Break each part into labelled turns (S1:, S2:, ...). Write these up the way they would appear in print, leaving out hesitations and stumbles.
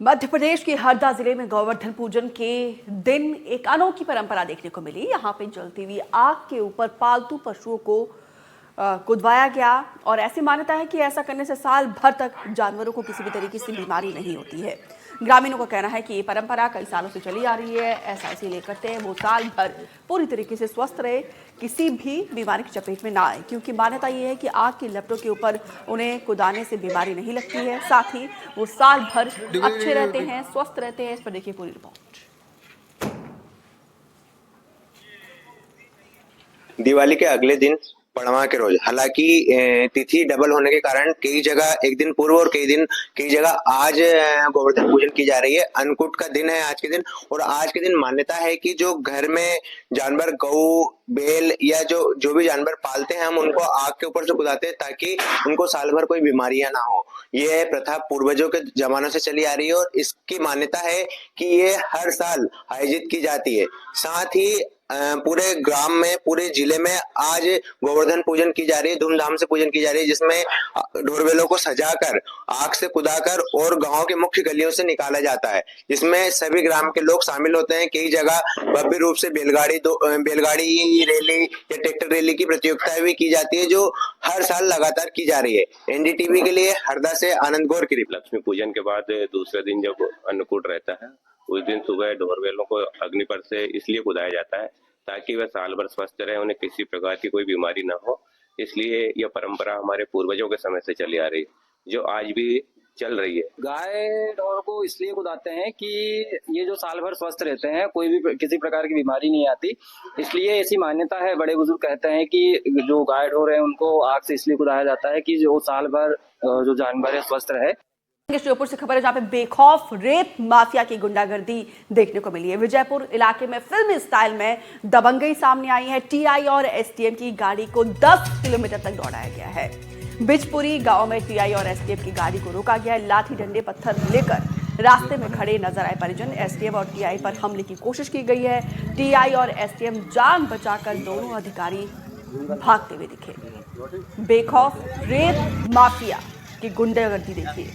S1: मध्य प्रदेश के हरदा जिले में गोवर्धन पूजन के दिन एक अनोखी परंपरा देखने को मिली। यहाँ पे जलती हुई आग के ऊपर पालतू पशुओं को कुदवाया गया और ऐसी मान्यता है कि ऐसा करने से साल भर तक जानवरों को किसी भी तरीके से बीमारी नहीं होती है। ग्रामीणों का कहना है कि ये परंपरा कई सालों से चली आ रही है। ऐसा इसीलिए करते हैं वो साल भर पूरी तरीके से स्वस्थ रहे, किसी भी बीमारी की चपेट में ना आए, क्योंकि मान्यता ये है कि आग की लपटों के ऊपर उन्हें कुदाने से बीमारी नहीं लगती है। साथ ही वो साल भर अच्छे रहते हैं, स्वस्थ रहते हैं। इस पर देखिए पूरी रिपोर्ट।
S2: दिवाली के अगले दिन पड़वा के रोज, हालांकि तिथि डबल होने के कारण कई जगह एक दिन पूर्व और कई जगह आज गोवर्धन पूजन की जा रही है। अन्नकूट का दिन है आज के दिन, और आज के दिन मान्यता है कि जो घर में जानवर गऊ बैल या जो भी जानवर पालते हैं, हम उनको आग के ऊपर से कुदाते हैं ताकि उनको साल भर कोई बीमारियां ना हो। ये प्रथा पूर्वजों के जमानों से चली आ रही है और इसकी मान्यता है कि ये हर साल आयोजित की जाती है। साथ ही पूरे ग्राम में, पूरे जिले में आज गोवर्धन पूजन की जा रही है, धूमधाम से पूजन की जा रही है, जिसमें ढोरवेलों को सजाकर आग से कुदाकर और गांव के मुख्य गलियों से निकाला जाता है, जिसमें सभी ग्राम के लोग शामिल होते हैं। कई जगह भव्य रूप से बेलगाड़ी रैली या ट्रैक्टर रैली की प्रतियोगिताएं भी की जाती है, जो हर साल लगातार की जा रही है। एनडीटीवी के लिए हरदा से आनंद गौर की रिपोर्ट।
S3: लक्ष्मी पूजन के बाद दूसरे दिन जब अन्नकूट रहता है, उस दिन सुबह ढोरवेलों को अग्नि पर से इसलिए कुदाया जाता है ताकि वह साल भर स्वस्थ रहे, उन्हें किसी प्रकार की कोई बीमारी ना हो। इसलिए यह परंपरा हमारे पूर्वजों के समय से चली आ रही है, जो आज भी चल रही है।
S4: गाय ढोर को इसलिए कुदाते हैं कि ये जो साल भर स्वस्थ रहते हैं, कोई भी किसी प्रकार की बीमारी नहीं आती, इसलिए ऐसी मान्यता है। बड़े बुजुर्ग कहते हैं कि जो गाय ढोर है उनको आग से इसलिए कुदाया जाता है कि जो साल भर जो जानवर है स्वस्थ रहे।
S1: श्योपुर से खबर है जहां पे बेखौफ रेत माफिया की गुंडागर्दी देखने को मिली है। विजयपुर इलाके में फिल्मी स्टाइल में दबंगई सामने आई है। टीआई और एसटीएफ की गाड़ी को 10 किलोमीटर तक दौड़ाया गया है। बिजपुरी गांव में टीआई और एसटीएफ की गाड़ी को रोका गया। लाठी डंडे पत्थर लेकर रास्ते में खड़े नजर आए परिजन। एसटीएफ और टीआई पर हमले की कोशिश की गई है। टीआई और एसटीएफ जान बचाकर दोनों अधिकारी भागते हुए दिखे। बेखौफ रेत माफिया की गुंडागर्दी देखिए।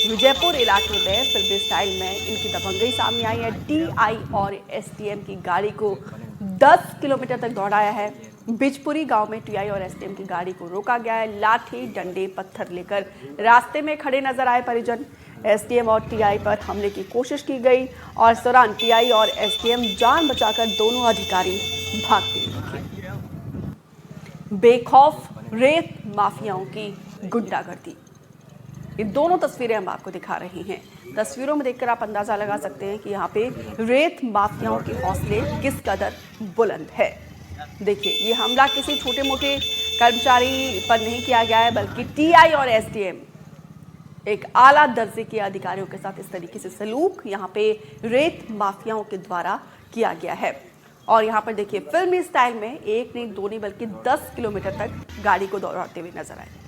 S1: विजयपुर इलाके में फिल्मी स्टाइल में इनकी दबंगई सामने आई है। टीआई और एसटीएम की गाड़ी को 10 किलोमीटर तक दौड़ाया है। बिजपुरी गांव में टीआई और एसटीएम की गाड़ी को रोका गया है। लाठी डंडे पत्थर लेकर रास्ते में खड़े नजर आए परिजन। एसटीएम और टीआई पर हमले की कोशिश की गई और इस दौरान टीआई और एसटीएम जान बचाकर दोनों अधिकारी भागते दिखे। बेखौफ रेत माफियाओं की गुंडागर्दी, ये दोनों तस्वीरें हम आपको दिखा रहे हैं। तस्वीरों में देखकर आप अंदाजा लगा सकते हैं कि यहाँ पे रेत माफियाओं के हौसले किस कदर बुलंद है। देखिए, ये हमला किसी छोटे मोटे कर्मचारी पर नहीं किया गया है, बल्कि टीआई और एसडीएम एक आला दर्जे के अधिकारियों के साथ इस तरीके से सलूक यहाँ पे रेत माफियाओं के द्वारा किया गया है। और यहाँ पर देखिए, फिल्मी स्टाइल में एक नहीं दो नहीं बल्कि 10 किलोमीटर तक गाड़ी को दौड़ाते हुए नजर आए।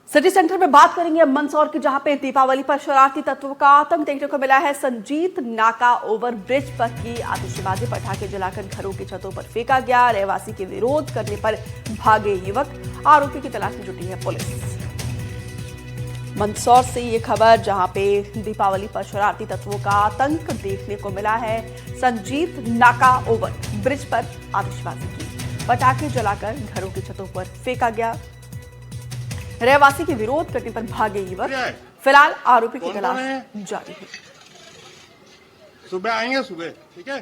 S1: सिटी सेंटर में बात करेंगे अब मंदसौर की, जहां पे दीपावली पर शरारती तत्वों का आतंक देखने को मिला है। संजीत नाका ओवर ब्रिज पर की आतिशबाजी, पटाखे जलाकर घरों की छतों पर फेंका गया। रहवासी के विरोध करने पर भागे युवक, आरोपी की तलाश में जुटी है पुलिस। मंदसौर से ये खबर, जहां पे दीपावली पर शरारती तत्वों का आतंक देखने को मिला है। संजीत नाका ओवर ब्रिज पर आतिशबाजी की, पटाखे जलाकर घरों की छतों पर फेंका गया। रहवासी के विरोध करने पर भागे युवक, फिलहाल आरोपी की तलाश जारी है।
S5: सुबह आएंगे, सुबह ठीक है।